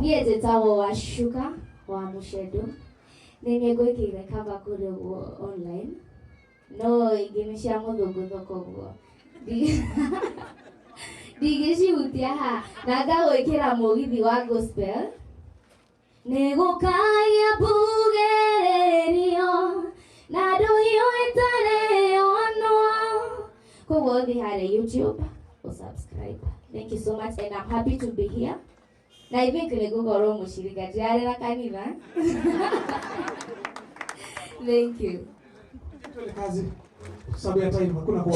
Niĩ njĩtagwo Wacuka wa Mũcedo. Nĩ ngwĩkĩire cover kũrĩ online. No ingĩ nĩ cia mũthũngũ thoko guo. Ndigĩcihutia ha na ngagwĩkĩra mũgithi wa gospel. Nĩ gũkagĩa mbugererio na ndũhiũ itarĩ onwo. Koguo thiĩ harĩa YouTube subscribe. Thank you so much and I'm happy to be here. Na I think nĩ ngũkorwo mũcirika ndirarĩ na kanitha. Thank you. Kazi sababu ya time hakuna kwa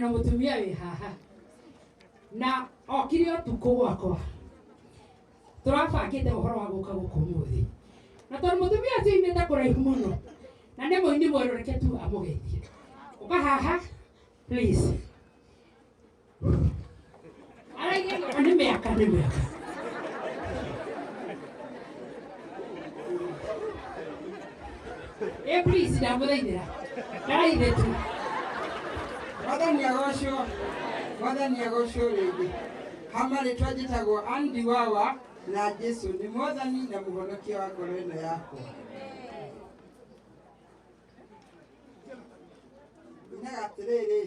na mutumia wi haha na okire utuku gwakwa turabangite uhoro wa guka guku muthi na tondu mutumia ucio imite kuraihu muno na nĩ mũini mwerũ reke tu amugeithie uka haha please araige nĩ mĩaka please ndamũthaithĩra ndaraithe tu Mwathani agocwo rĩngĩ hama rĩtwa njĩtagwo Andy Wawa na Jesu nĩ Mwathani na mũhonokia wa ngoro ĩno yakwa. Inaga atĩrĩrĩ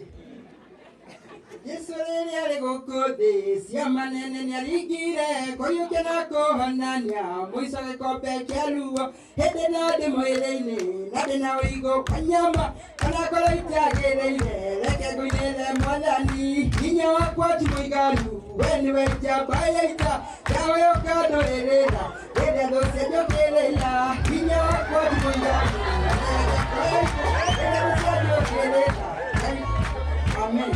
Yesu rĩrĩ arĩ gũkũ thĩ cia manene nĩaringire kũriũkia na kũhonania mũico gĩkombe kĩa ruo hĩndĩ no ndĩ mwĩrĩ-inĩ na ndĩ na ũigũ wa nyama kana ngoro itiagĩrĩire reke ngũinĩre Mwathani hinya wakwa ti mũigaru we nĩwe njamba ya ita yawe ũkandũrĩrĩra rĩrĩa thũ cianjũkĩrĩra hinya wakwa ti mũigaru rĩrĩa thũ cianjũkĩrĩra. Amen.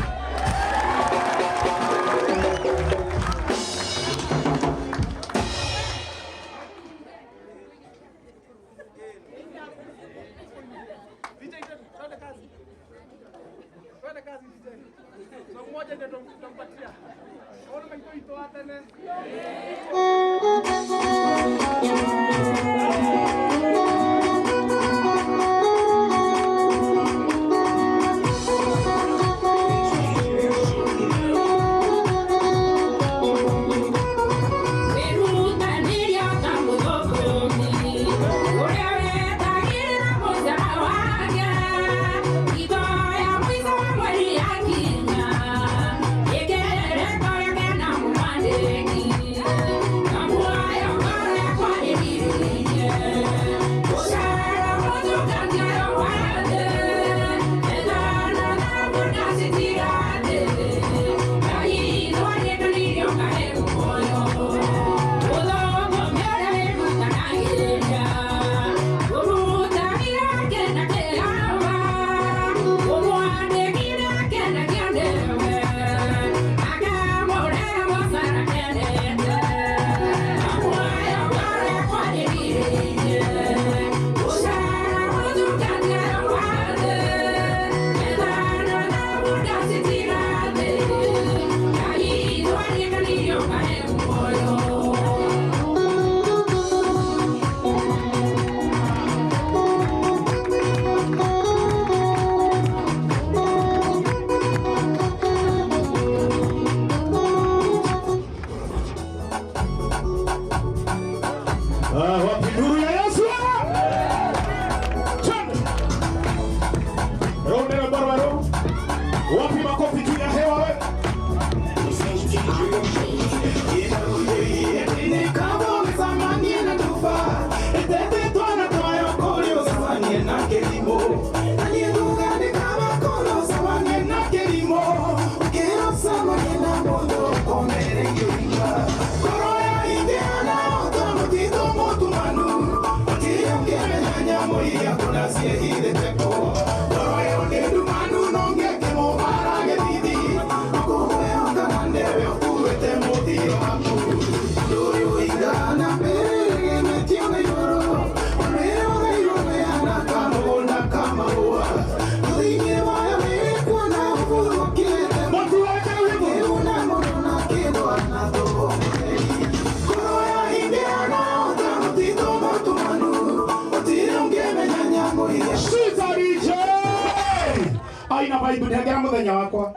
Go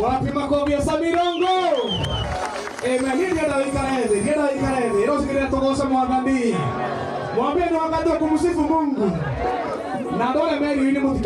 Wapi makofi ya Sammy Irungu? Amen. Ndio ikarede. Rosi kile tokosa mwadhambi. Mwambie ni wakati wa kumsifu Mungu. Na dole meri ni mutika